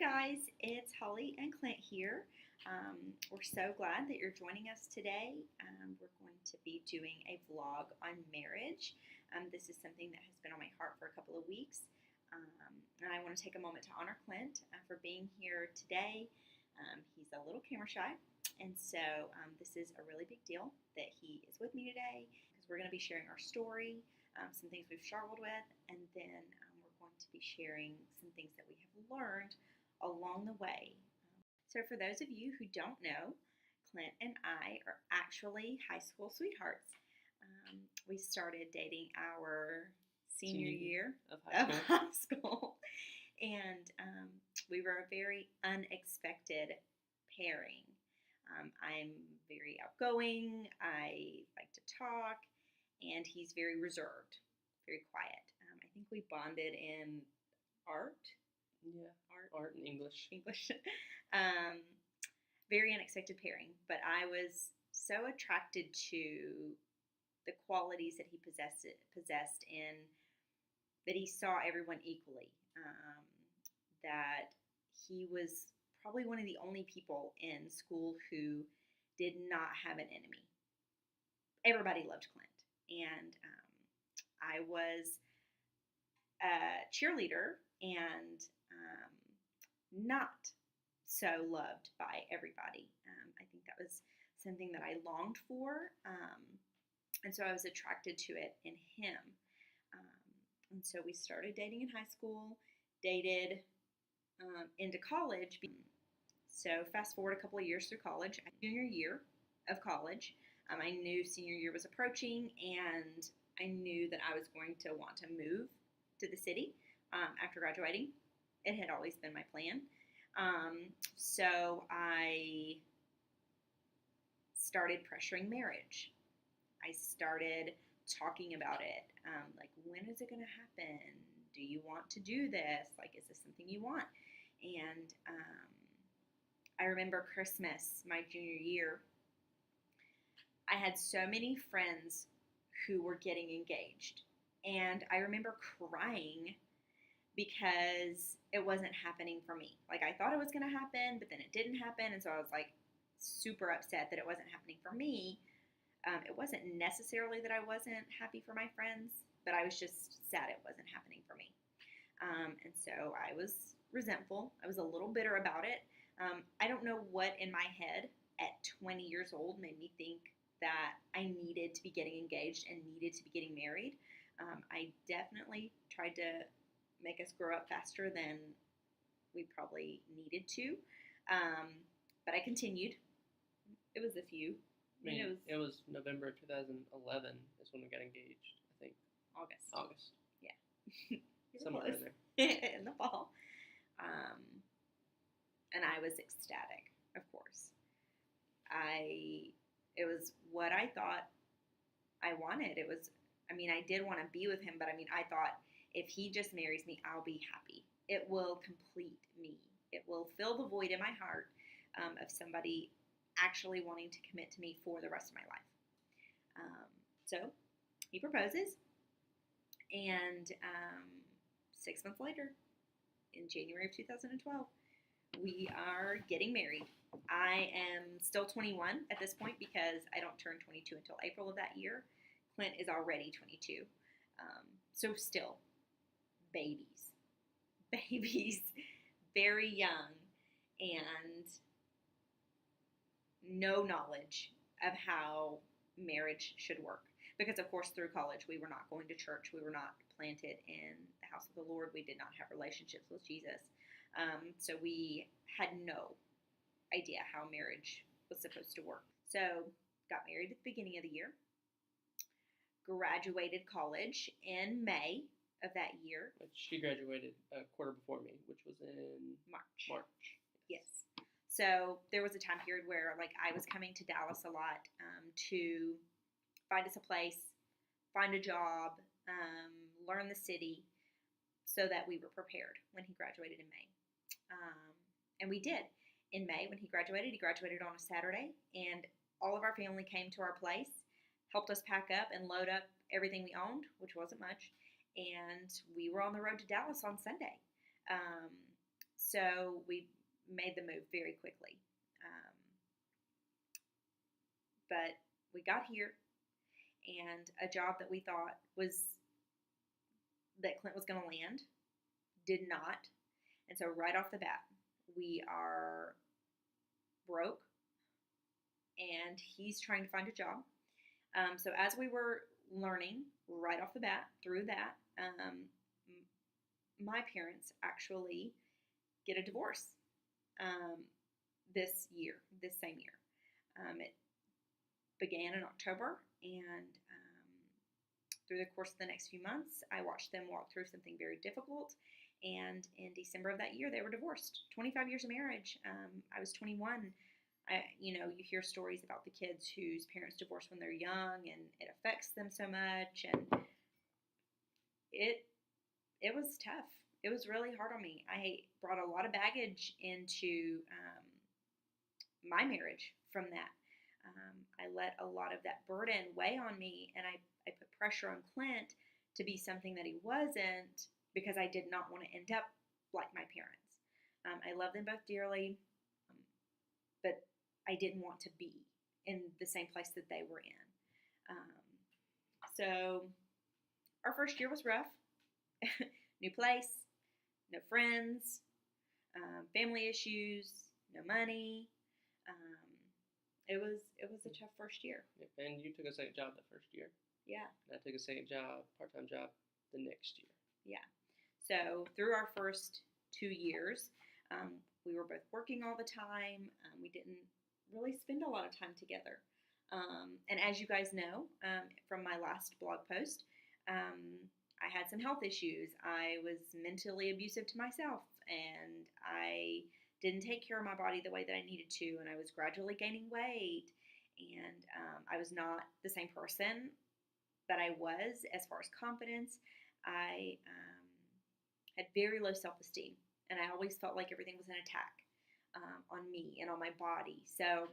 guys, it's Holly and Clint here. We're so glad that you're joining us today. We're going to be doing a vlog on marriage. This is something that has been on my heart for a couple of weeks. And I want to take a moment to honor Clint for being here today. He's a little camera shy, and so this is a really big deal that he is with me today because we're going to be sharing our story, some things we've struggled with, and then we're going to be sharing some things that we have learned along the way. So for those of you who don't know, Clint and I are actually high school sweethearts. We started dating our senior year of of high school. high school, and we were a very unexpected pairing. I'm very outgoing, I like to talk, and he's very reserved, very quiet. I think we bonded in art. Yeah, art and English. Very unexpected pairing, but I was so attracted to the qualities that he possessed in that he saw everyone equally. That he was probably one of the only people in school who did not have an enemy. Everybody loved Clint, and I was a cheerleader and not so loved by everybody. I think that was something that I longed for, and so I was attracted to it in him. And so we started dating in high school, dated into college. So fast forward a couple of years through college, junior year of college, I knew senior year was approaching, and I knew that I was going to want to move to the city after graduating. It had always been my plan. So I started pressuring marriage. I started talking about it. Like, when is it going to happen? Do you want to do this? Like, is this something you want? And I remember Christmas, my junior year, I had so many friends who were getting engaged. And I remember crying because it wasn't happening for me. Like, I thought it was going to happen, but then it didn't happen. And so I was like super upset that it wasn't happening for me. It wasn't necessarily that I wasn't happy for my friends, but I was just sad it wasn't happening for me. And so I was resentful. I was a little bitter about it. I don't know what in my head at 20 years old made me think that I needed to be getting engaged and needed to be getting married. I definitely tried to make us grow up faster than we probably needed to. But I continued. It was a few. It was November 2011 is when we got engaged, I think. August. Yeah. Somewhere in there. In the fall. And I was ecstatic, of course. It was what I thought I wanted. I did want to be with him, but I thought if he just marries me, I'll be happy. It will complete me. It will fill the void in my heart of somebody actually wanting to commit to me for the rest of my life. So he proposes, and 6 months later, in January of 2012, we are getting married. I am still 21 at this point because I don't turn 22 until April of that year. Clint is already 22. So still, babies, very young, and no knowledge of how marriage should work. Because, of course, through college, we were not going to church. We were not planted in the house of the Lord. We did not have relationships with Jesus. So we had no idea how marriage was supposed to work. So got married at the beginning of the year. Graduated college in May of that year. She graduated a quarter before me, which was in March. Yes. So there was a time period where I was coming to Dallas a lot to find us a place, find a job, learn the city, so that we were prepared when he graduated in May. And we did. In May, when he graduated on a Saturday, and all of our family came to our place, helped us pack up and load up everything we owned, which wasn't much, and we were on the road to Dallas on Sunday. So we made the move very quickly. But we got here, and a job that we thought was that Clint was going to land did not. And so right off the bat, we are broke, and he's trying to find a job. So as we were learning right off the bat through that, my parents actually get a divorce this same year. It began in October, and through the course of the next few months, I watched them walk through something very difficult. And in December of that year, they were divorced. 25 years of marriage. I was 21. You hear stories about the kids whose parents divorce when they're young, and it affects them so much. And it was tough. It was really hard on me. I brought a lot of baggage into my marriage from that. I let a lot of that burden weigh on me, and I put pressure on Clint to be something that he wasn't, because I did not want to end up like my parents. I love them both dearly, but I didn't want to be in the same place that they were in. So our first year was rough. New place, no friends, family issues, no money. It was a tough first year. And you took a second job that first year. Yeah. And I took a second job, part-time job, the next year. Yeah. So through our first 2 years, we were both working all the time. We didn't really spend a lot of time together. And as you guys know from my last blog post, I had some health issues. I was mentally abusive to myself, and I didn't take care of my body the way that I needed to, and I was gradually gaining weight, and I was not the same person that I was as far as confidence. I had very low self-esteem, and I always felt like everything was an attack on me and on my body. So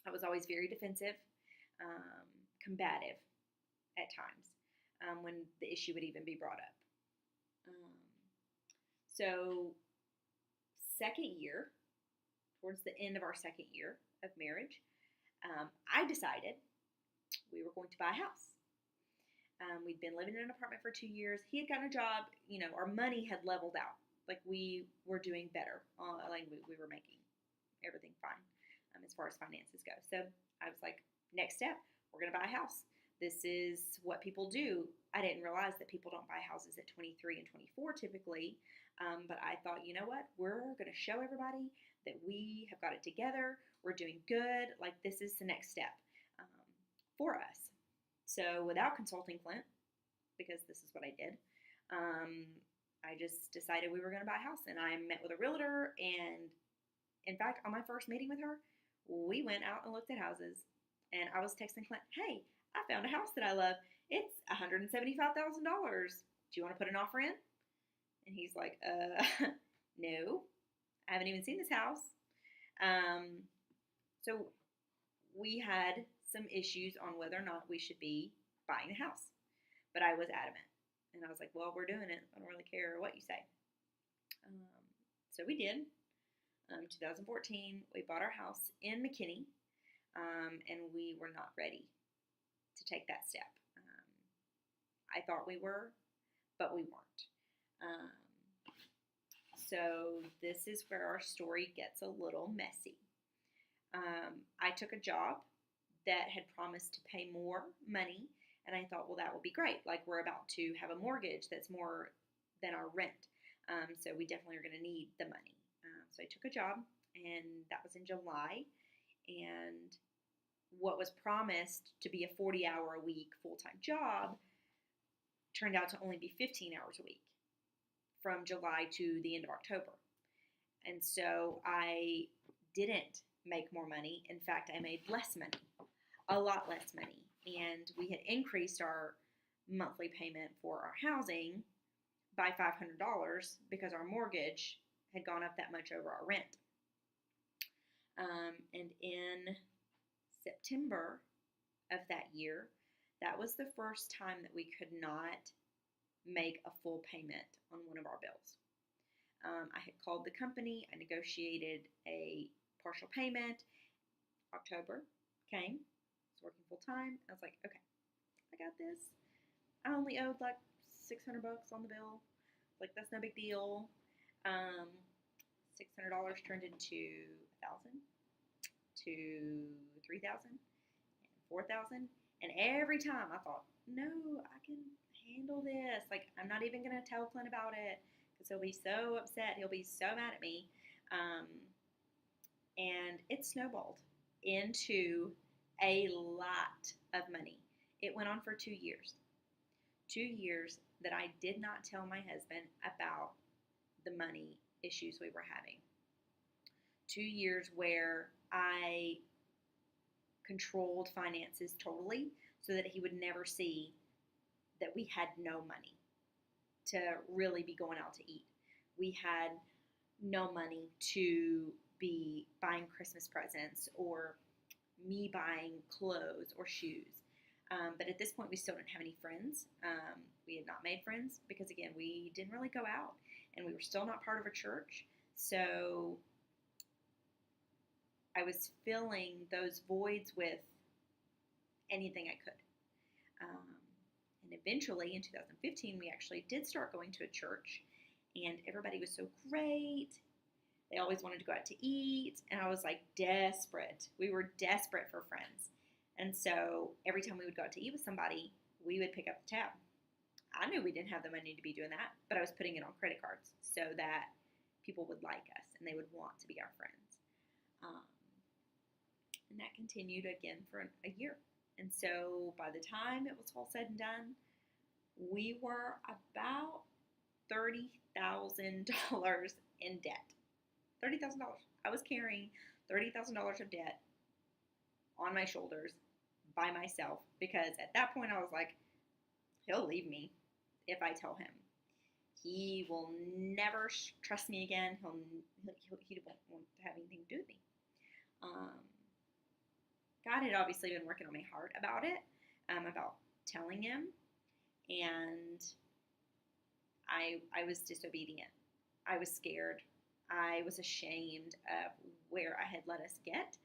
I was always very defensive, combative at times when the issue would even be brought up. So second year, towards the end of our second year of marriage, I decided we were going to buy a house. We'd been living in an apartment for 2 years. He had gotten a job. Our money had leveled out. Like, we were doing better. Like, we were making everything fine as far as finances go. So I was like, next step, we're going to buy a house. This is what people do. I didn't realize that people don't buy houses at 23 and 24 typically. But I thought, you know what? We're going to show everybody that we have got it together. We're doing good. Like, this is the next step for us. So without consulting Clint, because this is what I did, I just decided we were going to buy a house. And I met with a realtor. And in fact, on my first meeting with her, we went out and looked at houses. And I was texting Clint, hey, I found a house that I love. It's $175,000. Do you want to put an offer in? And he's like, no, I haven't even seen this house. So we had some issues on whether or not we should be buying the house. But I was adamant. And I was like, well, we're doing it. I don't really care what you say. So we did. 2014, we bought our house in McKinney. And we were not ready to take that step. I thought we were, but we weren't. So this is where our story gets a little messy. I took a job that had promised to pay more money, and I thought, well, that will be great. Like, we're about to have a mortgage that's more than our rent, so we definitely are going to need the money. So I took a job, and that was in July, and what was promised to be a 40-hour-a-week full-time job turned out to only be 15 hours a week from July to the end of October. And so I didn't make more money. In fact, I made less money, a lot less money. And we had increased our monthly payment for our housing by $500 because our mortgage had gone up that much over our rent. And in September of that year, that was the first time that we could not make a full payment on one of our bills. I had called the company. I negotiated a partial payment. October came. I was working full time. I was like, okay, I got this. I only owed like $600 on the bill. Like, that's no big deal. Um, $600 turned into 1,000, to 3,000, and 4,000. And every time I thought, no, I can handle this. Like, I'm not even gonna tell Clint about it because he'll be so upset. He'll be so mad at me. Um, and it snowballed into a lot of money. It went on for 2 years. 2 years that I did not tell my husband about the money issues we were having. 2 years where I controlled finances totally so that he would never see that we had no money to really be going out to eat. We had no money to be buying Christmas presents or me buying clothes or shoes. But at this point, we still didn't have any friends. We had not made friends because, again, we didn't really go out and we were still not part of a church. So I was filling those voids with anything I could. And eventually, in 2015, we actually did start going to a church, and everybody was so great. They always wanted to go out to eat, and I was like desperate. We were desperate for friends. And so every time we would go out to eat with somebody, we would pick up the tab. I knew we didn't have the money to be doing that, but I was putting it on credit cards so that people would like us and they would want to be our friends. And that continued again for a year. And so by the time it was all said and done, we were about $30,000 in debt. $30,000. I was carrying $30,000 of debt on my shoulders by myself because at that point I was like, he'll leave me if I tell him. He will never trust me again. He won't want to have anything to do with me. God had obviously been working on my heart about it, about telling him, and I was disobedient. I was scared. I was ashamed of where I had let us get,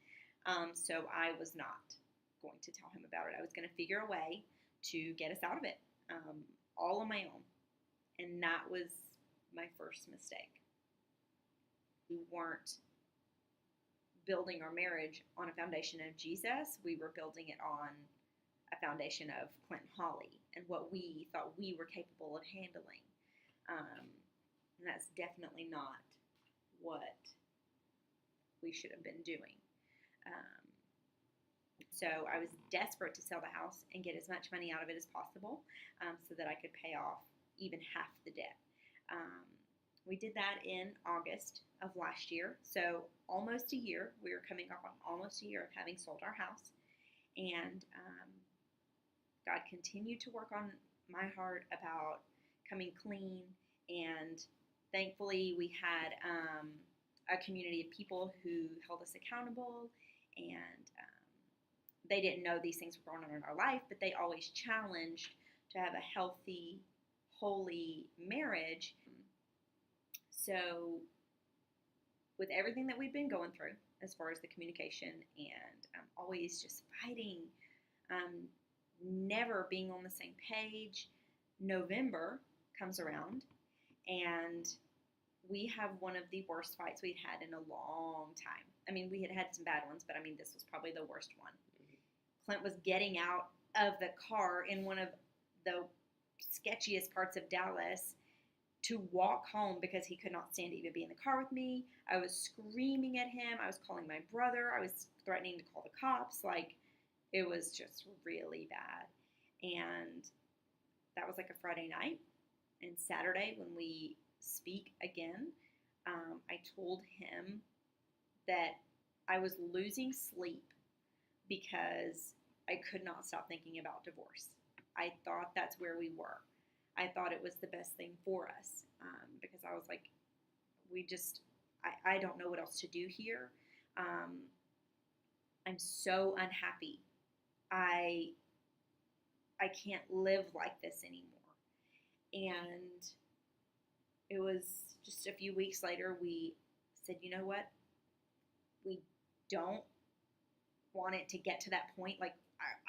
so I was not going to tell him about it. I was going to figure a way to get us out of it, all on my own, and that was my first mistake. We weren't building our marriage on a foundation of Jesus. We were building it on a foundation of Clint and Holly and what we thought we were capable of handling. And that's definitely not what we should have been doing. So I was desperate to sell the house and get as much money out of it as possible so that I could pay off even half the debt. We did that in August of last year, so almost a year. We were coming up on almost a year of having sold our house, and God continued to work on my heart about coming clean, and thankfully we had a community of people who held us accountable, and they didn't know these things were going on in our life, but they always challenged to have a healthy, holy marriage. So with everything that we've been going through as far as the communication and always just fighting, never being on the same page, November comes around and we have one of the worst fights we'd had in a long time. I mean, we had had some bad ones, but I mean, this was probably the worst one. Clint was getting out of the car in one of the sketchiest parts of Dallas to walk home because he could not stand to even be in the car with me. I was screaming at him. I was calling my brother. I was threatening to call the cops. Like, it was just really bad. And that was like a Friday night. And Saturday, when we speak again, I told him that I was losing sleep because I could not stop thinking about divorce. I thought that's where we were. I thought it was the best thing for us because I was like, I don't know what else to do here. I'm so unhappy. I can't live like this anymore. And it was just a few weeks later, we said, you know what? We don't want it to get to that point. Like,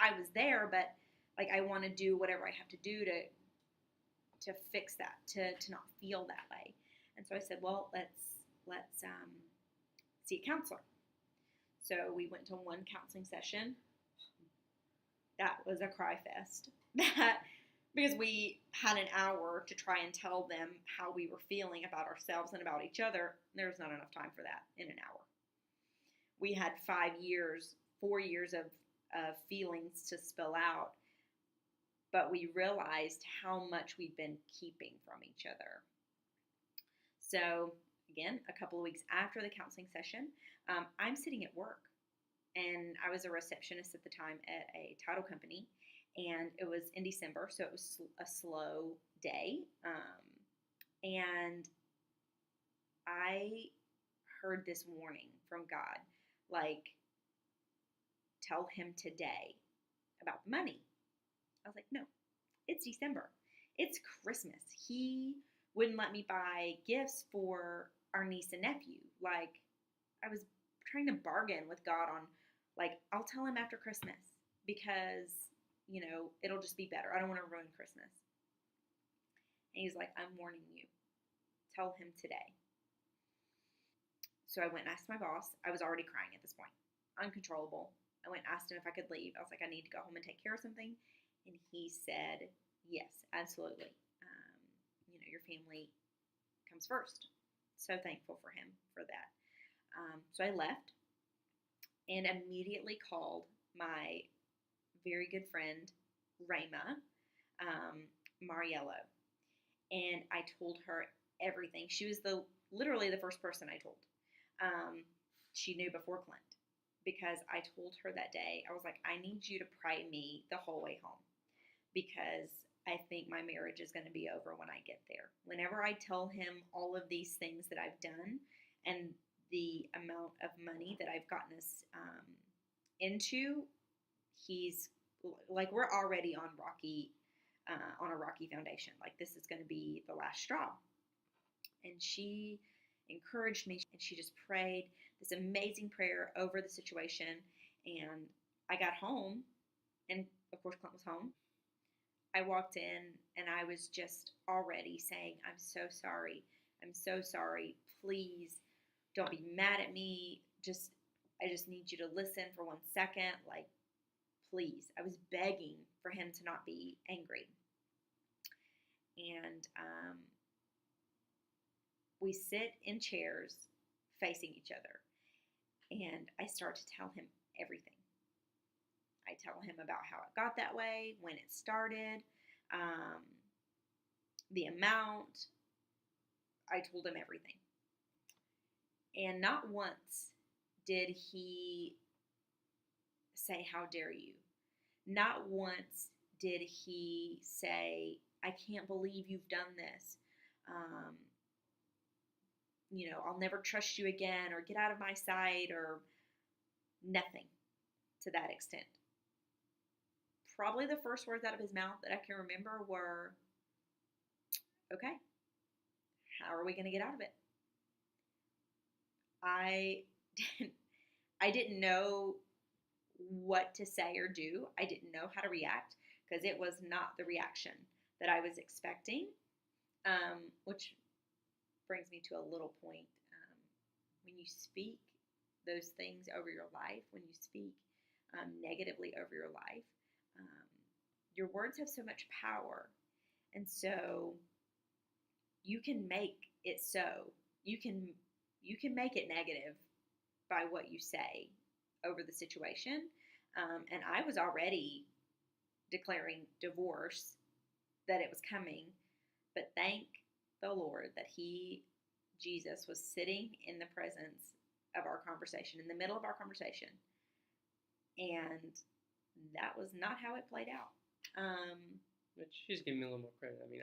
I was there, but like, I want to do whatever I have to do to fix that, to not feel that way. And so I said, well, let's see a counselor. So we went to one counseling session. That was a cry fest. That because we had an hour to try and tell them how we were feeling about ourselves and about each other. There was not enough time for that in an hour. We had 5 years, 4 years of feelings to spill out, but we realized how much we'd been keeping from each other. So, again, a couple of weeks after the counseling session, I'm sitting at work, and I was a receptionist at the time at a title company, and it was in December, so it was a slow day. And I heard this warning from God, like, tell him today about the money. I was like, no, it's December. It's Christmas. He wouldn't let me buy gifts for our niece and nephew. Like, I was trying to bargain with God on, like, I'll tell him after Christmas because, it'll just be better. I don't want to ruin Christmas. And he's like, I'm warning you. Tell him today. So I went and asked my boss. I was already crying at this point, uncontrollable. I went and asked him if I could leave. I was like, I need to go home and take care of something. And he said, yes, absolutely. Your family comes first. So thankful for him for that. So I left and immediately called my very good friend, Rayma Mariello. And I told her everything. She was literally the first person I told. She knew before Clint because I told her that day, I was like, I need you to pray me the whole way home because I think my marriage is going to be over when I get there. Whenever I tell him all of these things that I've done and the amount of money that I've gotten us into, he's like, we're already on a rocky foundation. Like, this is going to be the last straw. And she encouraged me, and she just prayed this amazing prayer over the situation. And I got home, and of course Clint was home. I walked in, and I was just already saying, I'm so sorry. I'm so sorry. Please don't be mad at me. I just need you to listen for 1 second. Like, please. I was begging for him to not be angry. And we sit in chairs facing each other. And I start to tell him everything. I tell him about how it got that way, when it started, the amount. I told him everything. And not once did he say, how dare you? Not once did he say, I can't believe you've done this. I'll never trust you again, or get out of my sight, or nothing to that extent. Probably the first words out of his mouth that I can remember were, okay, how are we going to get out of it? I didn't know what to say or do. I didn't know how to react because it was not the reaction that I was expecting, which brings me to a little point. When you speak those things over your life, when you speak negatively over your life, your words have so much power. And so you can make it so. You can make it negative by what you say over the situation. And I was already declaring divorce, that it was coming. But thank the Lord that Jesus was sitting in the presence of our conversation, in the middle of our conversation. And that was not how it played out. But she's giving me a little more credit. I mean,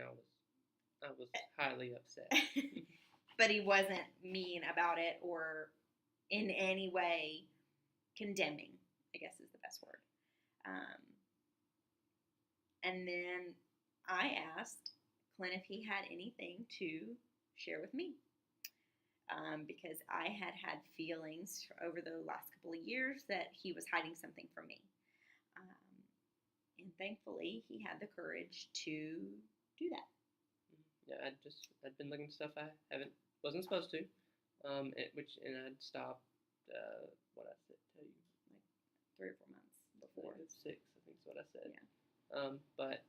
I was highly upset. But he wasn't mean about it or in any way condemning, I guess is the best word. And then I asked Clint if he had anything to share with me. Because I had feelings over the last couple of years that he was hiding something from me. Um, and thankfully, he had the courage to do that. Yeah, I'd been looking at stuff I wasn't supposed to, and I'd stopped. What I said tell you, Like 3 or 4 months before. 6, I think is what I said. Yeah. But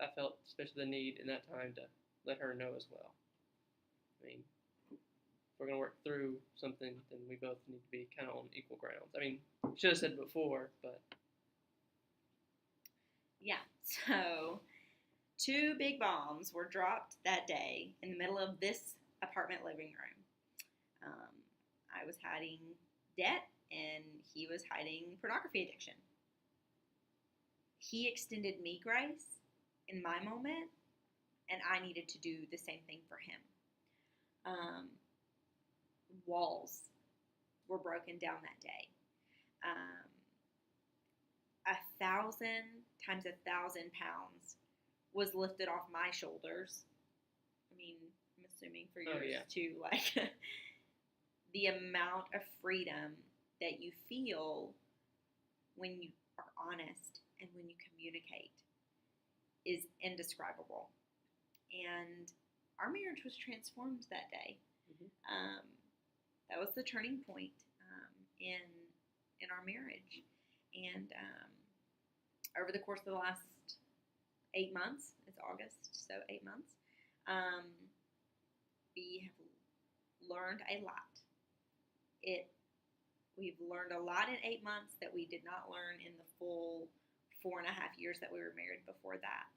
I felt especially the need in that time to let her know as well. I mean, if we're gonna work through something, then we both need to be kind of on equal grounds. I mean, should have said it before, but yeah. So 2 big bombs were dropped that day in the middle of this apartment living room. I was hiding debt, and he was hiding pornography addiction. He extended me grace in my moment, and I needed to do the same thing for him. Walls were broken down that day. 1,000 times 1,000 pounds was lifted off my shoulders. I mean, I'm assuming for yours too. Like the amount of freedom that you feel when you are honest and when you communicate is indescribable. And our marriage was transformed that day. Mm-hmm. That was the turning point in our marriage. And over the course of the last 8 months, it's August, so 8 months, we have learned a lot. We've learned a lot in 8 months that we did not learn in the full 4.5 years that we were married before that.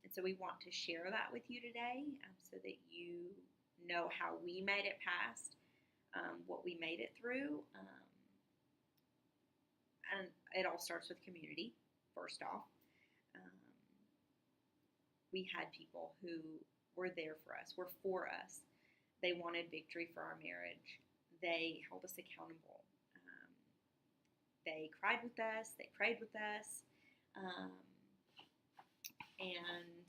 And so we want to share that with you today so that you know how we made it past what we made it through. And it all starts with community, first off. We had people who were there for us, were for us. They wanted victory for our marriage. They held us accountable. They cried with us. They prayed with us. And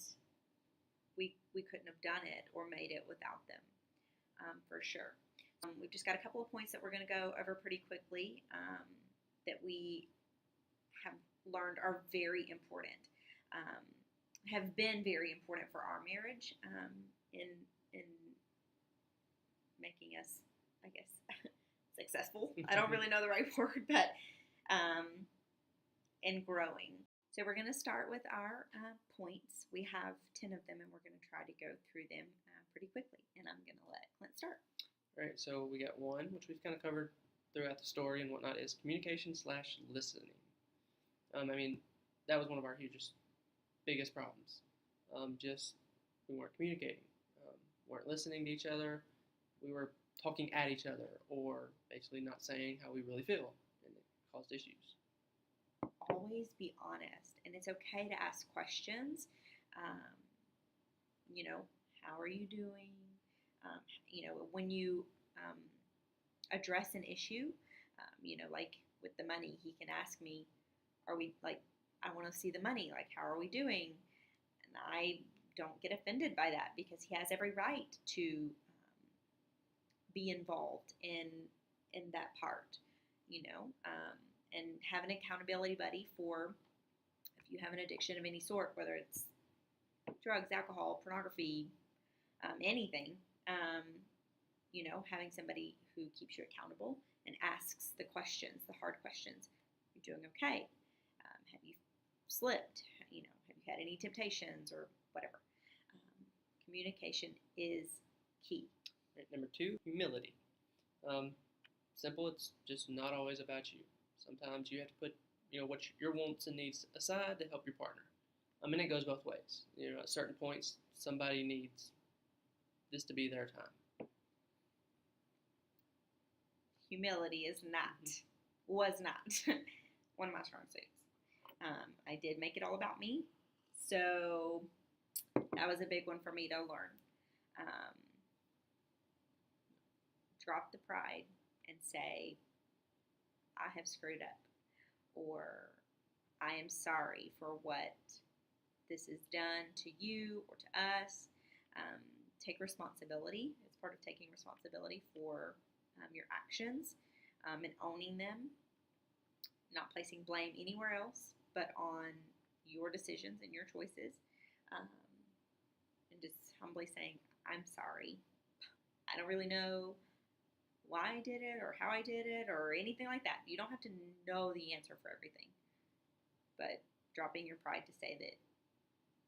we couldn't have done it or made it without them, for sure. We've just got a couple of points that we're going to go over pretty quickly that we have learned are very important, have been very important for our marriage in making us, I guess, successful. I don't really know the right word, but in growing. So we're going to start with our points. We have 10 of them, and we're going to try to go through them pretty quickly. And I'm going to let Clint start. All right, so we got one, which we've kind of covered throughout the story and whatnot, is communication/listening. I mean, that was one of our biggest problems. We weren't communicating, weren't listening to each other. We were talking at each other, or basically not saying how we really feel, and it caused issues. Always be honest, and it's okay to ask questions. How are you doing? When you address an issue, like with the money, he can ask me, are we, like, I want to see the money, like, how are we doing? And I don't get offended by that because he has every right to be involved in that part, and have an accountability buddy for if you have an addiction of any sort, whether it's drugs, alcohol, pornography, anything, having somebody who keeps you accountable and asks the questions, the hard questions. You're doing okay? Have you slipped? Have you had any temptations or whatever? Communication is key. Right, number 2, humility. Simple, it's just not always about you. Sometimes you have to put, your wants and needs aside to help your partner. It goes both ways. At certain points, somebody needs this to be their time. Humility was not one of my strong suits. I did make it all about me, so that was a big one for me to learn. Drop the pride and say, I have screwed up, or I am sorry for what this has done to you or to us. Take responsibility. It's part of taking responsibility for your actions and owning them, not placing blame anywhere else but on your decisions and your choices, and just humbly saying, I'm sorry. I don't really know why I did it or how I did it or anything like that. You don't have to know the answer for everything. But dropping your pride to say that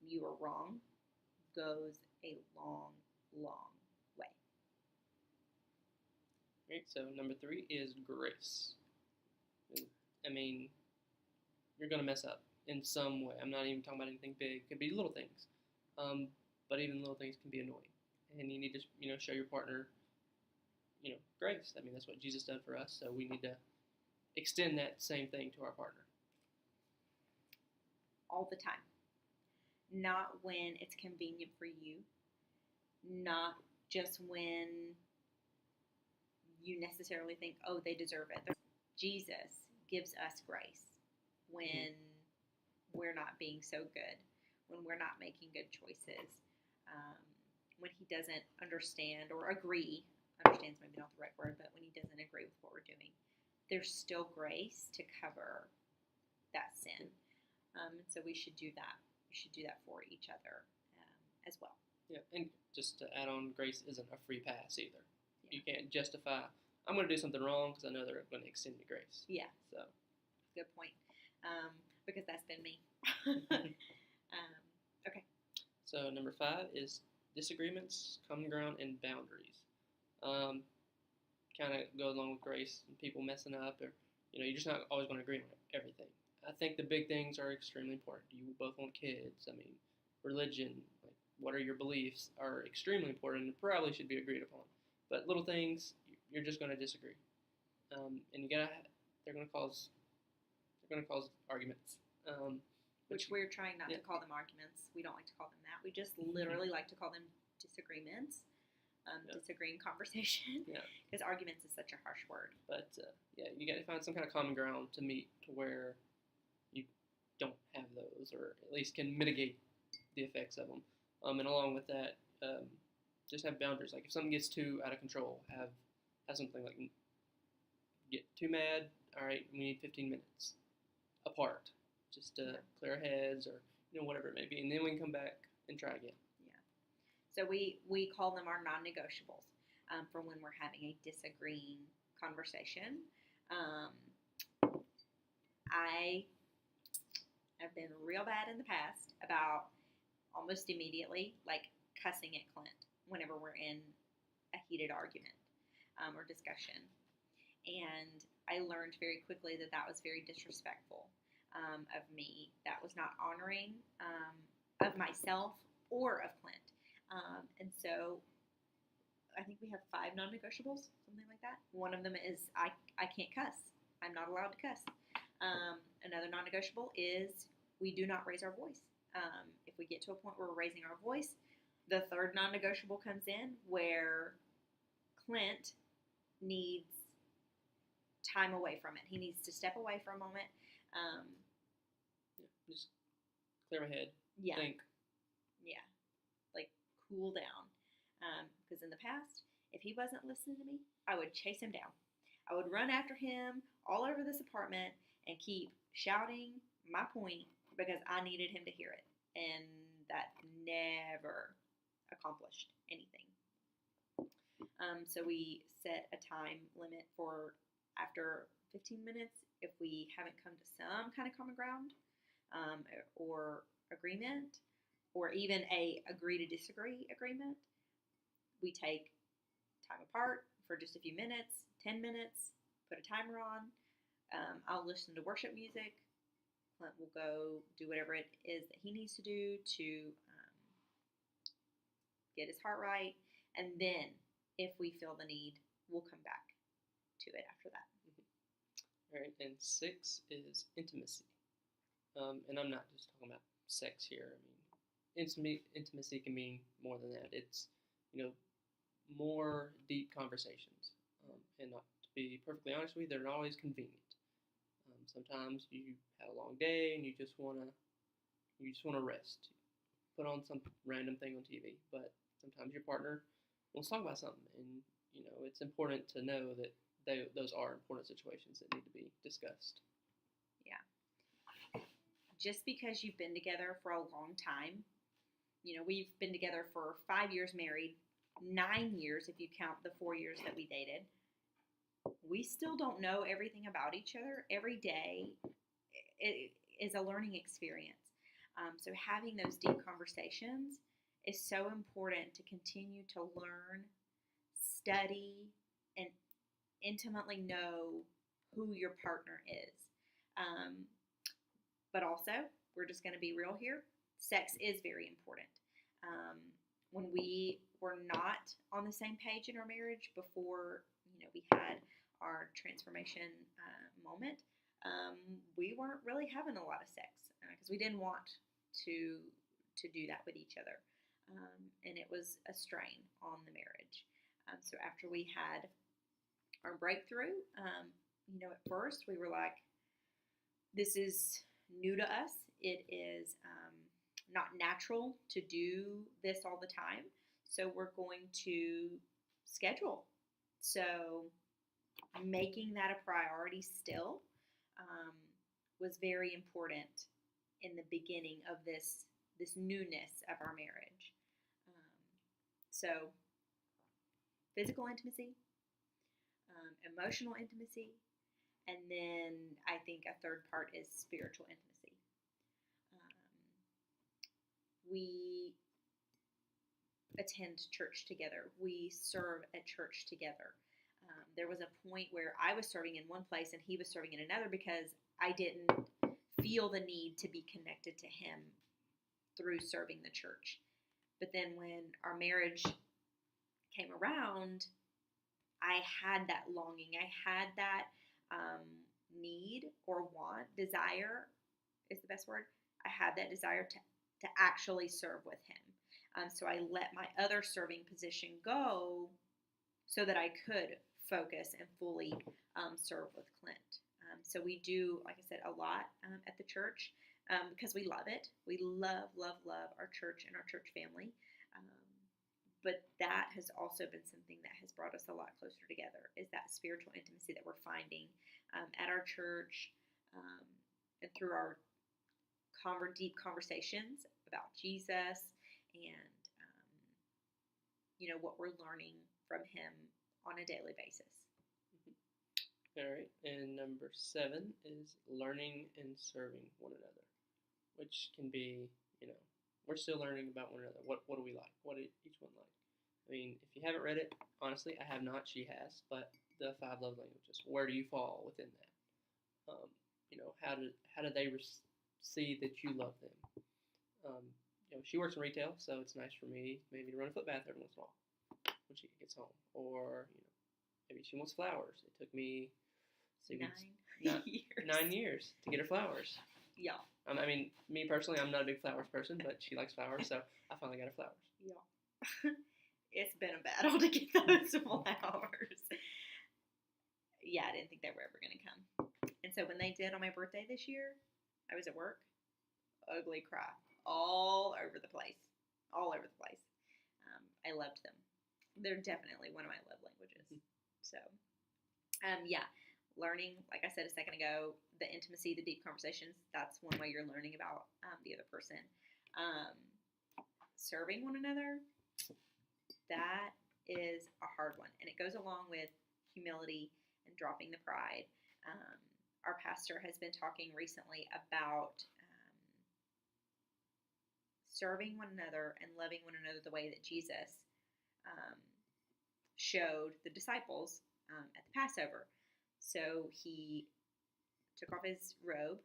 you were wrong goes a long, long way. Right, so number 3 is grace. I mean, you're going to mess up in some way. I'm not even talking about anything big. It could be little things. But even little things can be annoying. And you need to, show your partner, grace. I mean, that's what Jesus did for us. So we need to extend that same thing to our partner. All the time. Not when it's convenient for you. Not just when you necessarily think, oh, they deserve it. Jesus gives us grace when we're not being so good, when we're not making good choices, when he doesn't understand or agree. Understand's maybe not the right word, but when he doesn't agree with what we're doing, there's still grace to cover that sin. So we should do that. We should do that for each other as well. Yeah, and just to add on, grace isn't a free pass either. Yeah. You can't justify, I'm going to do something wrong because I know they're going to extend me grace. Yeah. So. Good point. Because that's been me. Okay. So number 5 is disagreements, common ground, and boundaries. Kind of go along with grace and people messing up, or you're just not always going to agree on everything. I think the big things are extremely important. You both want kids. I mean, religion, like what are your beliefs, are extremely important and probably should be agreed upon. But little things, you're just going to disagree, and they're going to cause arguments. Which we're trying not to call them arguments. We don't like to call them that. We just literally like to call them disagreements. Disagreeing conversation. Yeah. Because arguments is such a harsh word. But you got to find some kind of common ground to meet to where you don't have those, or at least can mitigate the effects of them. And along with that, just have boundaries. Like if something gets too out of control, have something like get too mad. All right, we need 15 minutes apart, just to clear our heads, or whatever it may be, and then we can come back and try again. So we call them our non-negotiables for when we're having a disagreeing conversation. I have been real bad in the past about almost immediately, like cussing at Clint whenever we're in a heated argument or discussion. And I learned very quickly that was very disrespectful of me. That was not honoring of myself or of Clint. And so I think we have 5 non-negotiables, something like that. One of them is I can't cuss. I'm not allowed to cuss. Another non-negotiable is we do not raise our voice. If we get to a point where we're raising our voice, the third non-negotiable comes in where Clint needs time away from it. He needs to step away for a moment. Just clear my head. Yeah. Think. Yeah. Like cool down. Because in the past, if he wasn't listening to me, I would chase him down. I would run after him all over this apartment and keep shouting my point because I needed him to hear it. And that never accomplished anything. So we set a time limit for after 15 minutes, if we haven't come to some kind of common ground or agreement, or even a agree to disagree agreement, we take time apart for just a few minutes, 10 minutes, put a timer on. I'll listen to worship music. Clint will go do whatever it is that he needs to do to get his heart right. And then, if we feel the need, we'll come back to it after that. All right, and 6 is intimacy. And I'm not just talking about sex here. I mean, intimacy can mean more than that. It's, more deep conversations. And to be perfectly honest with you, they're not always convenient. Sometimes you had a long day and you just wanna rest. Put on some random thing on TV. But sometimes your partner wants to talk about something, and it's important to know that those are important situations that need to be discussed. Yeah. Just because you've been together for a long time, we've been together for 5 years married, 9 years if you count the 4 years that we dated. We still don't know everything about each other. Every day is a learning experience. So having those deep conversations is so important to continue to learn, study, and intimately know who your partner is. But also, we're just going to be real here. Sex is very important. When we were not on the same page in our marriage before, we had our transformation moment, we weren't really having a lot of sex because we didn't want to do that with each other, and it was a strain on the marriage. So after we had our breakthrough, at first we were like, this is new to us. It is not natural to do this all the time. So we're going to schedule. So making that a priority still was very important in the beginning of this newness of our marriage. So physical intimacy, emotional intimacy, and then I think a third part is spiritual intimacy. We attend church together. We serve at church together. There was a point where I was serving in one place and he was serving in another because I didn't feel the need to be connected to him through serving the church. But then when our marriage came around, I had that longing. I had that need or want, desire is the best word. I had that desire to actually serve with him. So I let my other serving position go so that I could focus and fully serve with Clint. So we do, like I said, a lot at the church because we love it. We love, love, love our church and our church family. But that has also been something that has brought us a lot closer together, is that spiritual intimacy that we're finding at our church and through our deep conversations about Jesus and, what we're learning from him on a daily basis. All right, and number 7 is learning and serving one another, which can be, we're still learning about one another. What do we like? What do each one like? I mean, if you haven't read it, honestly, I have not. She has, but the 5 love languages. Where do you fall within that? How do they see that you love them? She works in retail, so it's nice for me maybe to run a foot bath every once in a while when she gets home, or maybe she wants flowers. It took me 9 years. 9 years to get her flowers. Yeah. I mean, me personally, I'm not a big flowers person, but she likes flowers, so I finally got her flowers. Yeah. It's been a battle to get those flowers. Yeah, I didn't think they were ever going to come. And so when they did on my birthday this year, I was at work, ugly cry, all over the place. I loved them. They're definitely one of my love languages. So, learning, like I said a second ago, the intimacy, the deep conversations, that's one way you're learning about the other person. Serving one another, that is a hard one. And it goes along with humility and dropping the pride. Our pastor has been talking recently about serving one another and loving one another the way that Jesus showed the disciples at the Passover. So he took off his robe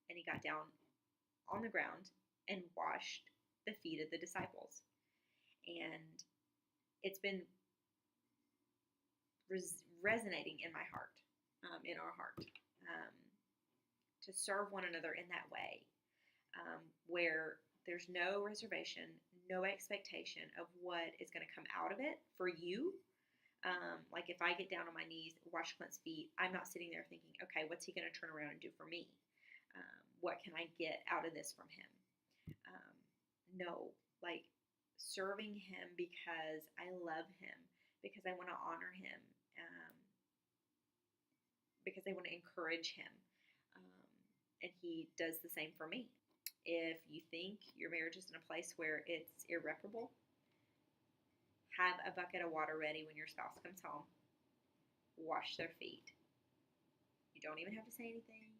and he got down on the ground and washed the feet of the disciples. And it's been resonating in my heart, in our heart, to serve one another in that way, where there's no reservation, no expectation of what is going to come out of it for you. Like if I get down on my knees, wash Clint's feet, I'm not sitting there thinking, okay, what's he going to turn around and do for me? What can I get out of this from him? No, like serving Him because I love Him, because I want to honor Him, um, because I want to encourage Him. Um, and He does the same for me. If you think your marriage is in a place where it's irreparable, have a bucket of water ready when your spouse comes home. Wash their feet. You don't even have to say anything,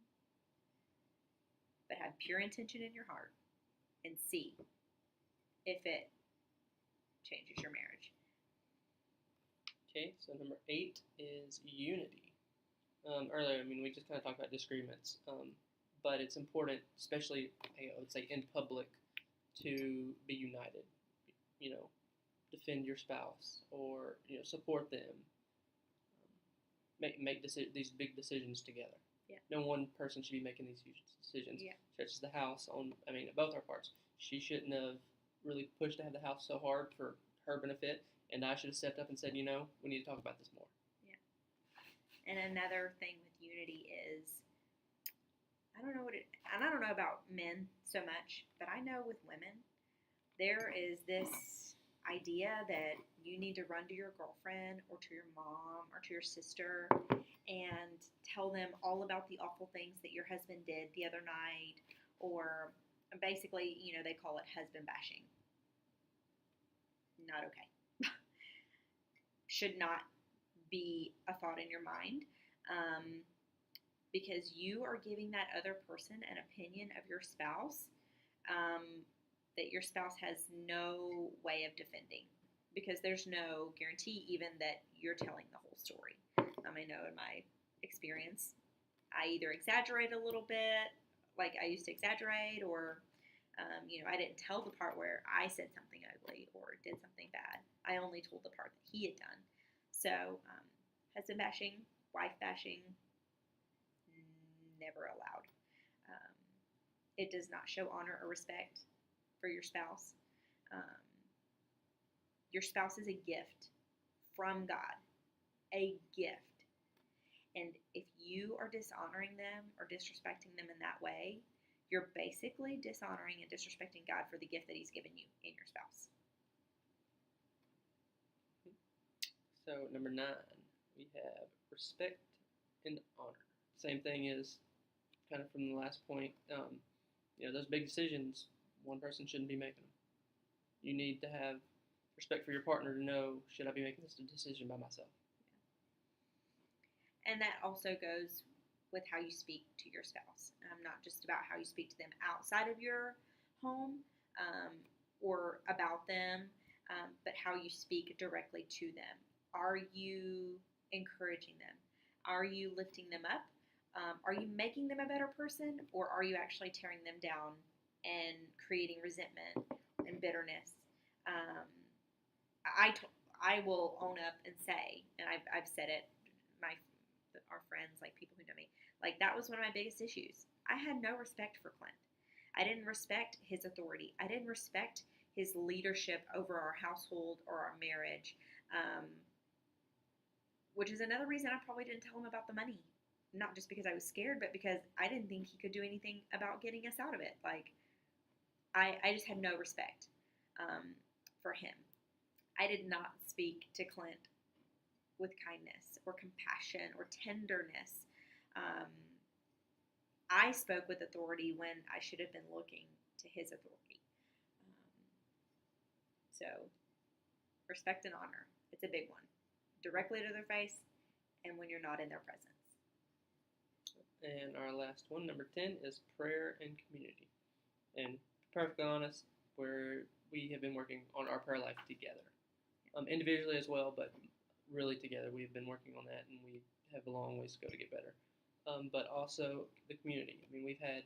but have pure intention in your heart and see if it changes your marriage. Okay, so number 8 is unity. Earlier, we just kind of talked about disagreements, but it's important, especially I would say in public, to be united. Defend your spouse or support them. Make these big decisions together. Yeah. No one person should be making these huge decisions. Yeah. Such as the house both our parts. She shouldn't have really pushed to have the house so hard for her benefit, and I should have stepped up and said, we need to talk about this more. Yeah. And another thing with unity is, I don't know about men so much, but I know with women, there is this idea that you need to run to your girlfriend or to your mom or to your sister and tell them all about the awful things that your husband did the other night, or basically, they call it husband bashing. Not okay. Should not be a thought in your mind, because you are giving that other person an opinion of your spouse that your spouse has no way of defending, because there's no guarantee even that you're telling the whole story. I know in my experience, I either exaggerate a little bit, like I used to exaggerate, or I didn't tell the part where I said something ugly or did something bad. I only told the part that he had done. So husband bashing, wife bashing, never allowed. It does not show honor or respect for your spouse. Your spouse is a gift from God, a gift. And if you are dishonoring them or disrespecting them in that way, you're basically dishonoring and disrespecting God for the gift that He's given you in your spouse. So number 9, we have respect and honor. Same thing is kind of from the last point. Those big decisions, one person shouldn't be making them. You need to have respect for your partner to know, should I be making this decision by myself? And that also goes with how you speak to your spouse. Not just about how you speak to them outside of your home or about them, but how you speak directly to them. Are you encouraging them? Are you lifting them up? Are you making them a better person, or are you actually tearing them down and creating resentment and bitterness? I will own up and say, and I've said it, our friends, like people who know me, like that was one of my biggest issues. I had no respect for Clint. I didn't respect his authority. I didn't respect his leadership over our household or our marriage, which is another reason I probably didn't tell him about the money. Not just because I was scared, but because I didn't think he could do anything about getting us out of it. Like, I just had no respect for him. I did not speak to Clint with kindness or compassion or tenderness. I spoke with authority when I should have been looking to his authority. So, respect and honor. It's a big one. Directly to their face and when you're not in their presence. And our last one, number 10, is prayer and community. And to be perfectly honest, we have been working on our prayer life together. Individually as well, but really together. We've been working on that, and we have a long ways to go to get better. But also the community. We've had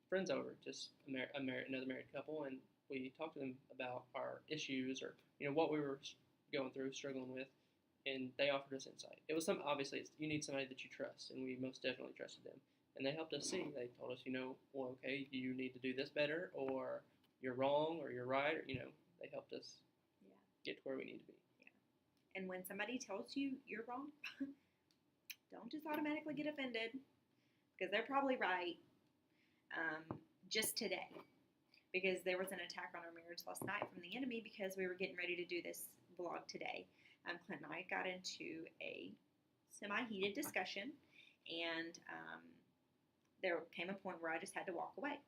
friends over, just another married couple, and we talked to them about our issues or what we were going through, struggling with, and they offered us insight. It was obviously you need somebody that you trust, and we most definitely trusted them. And they helped us see. They told us, well, okay, you need to do this better, or you're wrong, or you're right. Or, they helped us get to where we need to be. Yeah. And when somebody tells you you're wrong, don't just automatically get offended, because they're probably right. Just today, because there was an attack on our marriage last night from the enemy because we were getting ready to do this vlog today. Clint and I got into a semi-heated discussion, and there came a point where I just had to walk away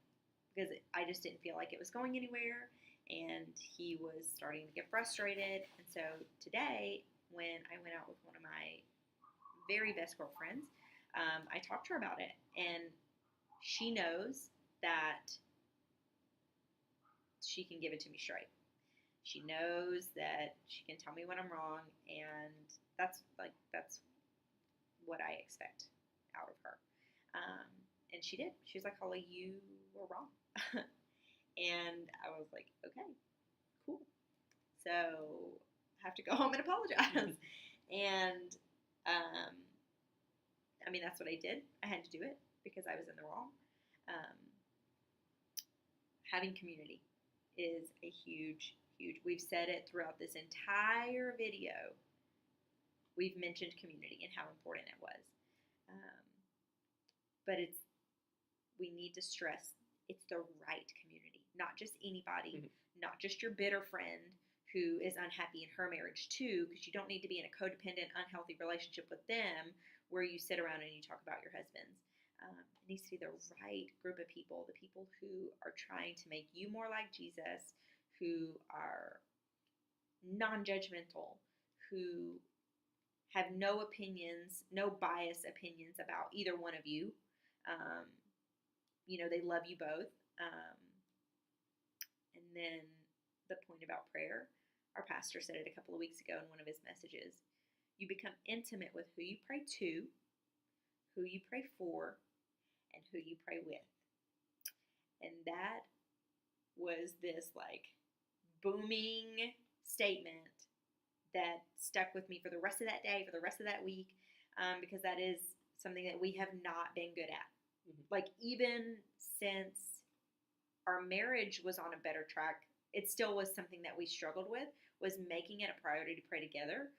because I just didn't feel like it was going anywhere, and he was starting to get frustrated. And so today, when I went out with one of my very best girlfriends, I talked to her about it, and she knows that she can give it to me straight. She knows that she can tell me when I'm wrong, and that's what I expect out of her. And she did. She was like, "Holly, you were wrong." And I was like, "Okay, cool." So I have to go home and apologize. And I mean, that's what I did. I had to do it because I was in the wrong. Having community is a huge. We've said it throughout this entire video. We've mentioned community and how important it was. But we need to stress it's the right community, not just anybody, not just your bitter friend who is unhappy in her marriage too, because you don't need to be in a codependent, unhealthy relationship with them where you sit around and you talk about your husbands. It needs to be the right group of people, the people who are trying to make you more like Jesus, who are non-judgmental, who have no opinions, no bias opinions about either one of you. They love you both. And then the point about prayer, our pastor said it a couple of weeks ago in one of his messages. You become intimate with who you pray to, who you pray for, and who you pray with. And that was this booming statement that stuck with me for the rest of that day, for the rest of that week, because that is something that we have not been good at. Even since our marriage was on a better track, it still was something that we struggled with, was making it a priority to pray together.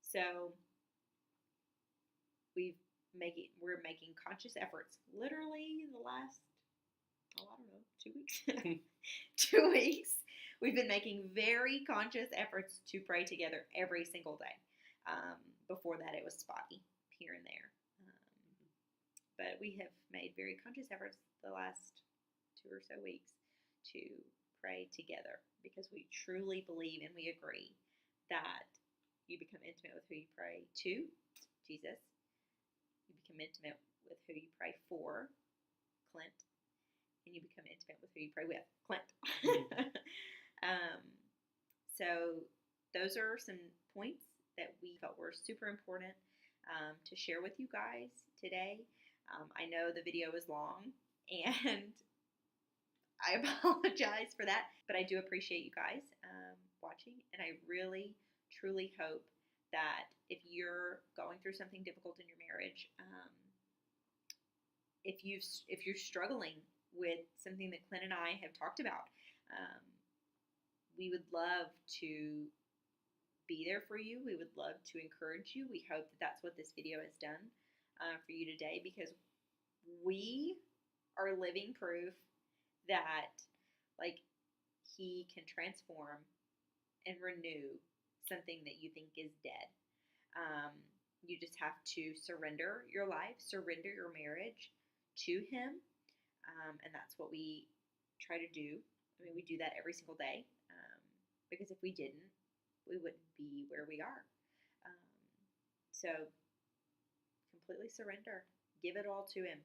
So we're making conscious efforts. Literally the last, 2 weeks? 2 weeks. We've been making very conscious efforts to pray together every single day. Before that, it was spotty here and there. But we have made very conscious efforts the last 2 or so weeks to pray together because we truly believe and we agree that you become intimate with who you pray to, Jesus. You become intimate with who you pray for, Clint. And you become intimate with who you pray with, Clint. So those are some points that we felt were super important to share with you guys today. I know the video is long, and I apologize for that, but I do appreciate you guys watching, and I really, truly hope that if you're going through something difficult in your marriage, if you're struggling with something that Clint and I have talked about, we would love to be there for you. We would love to encourage you. We hope that that's what this video has done for you today, because we are living proof that he can transform and renew something that you think is dead. You just have to surrender your life, surrender your marriage to him, and that's what we try to do. I mean, we do that every single day, because if we didn't, we wouldn't be where we are. So completely surrender. Give it all to him.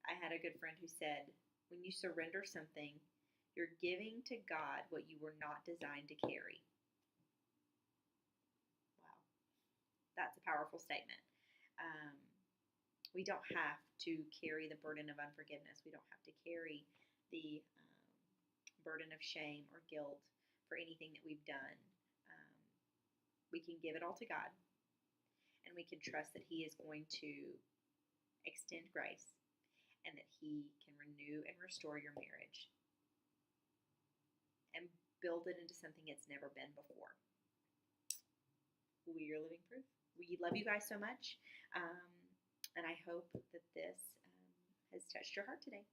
I had a good friend who said, when you surrender something, you're giving to God what you were not designed to carry. Wow. That's a powerful statement. We don't have to carry the burden of unforgiveness. We don't have to carry the burden of shame or guilt for anything that we've done. We can give it all to God, and we can trust that he is going to extend grace and that he can renew and restore your marriage and build it into something it's never been before. We are living proof. We love you guys so much, and I hope that this has touched your heart today.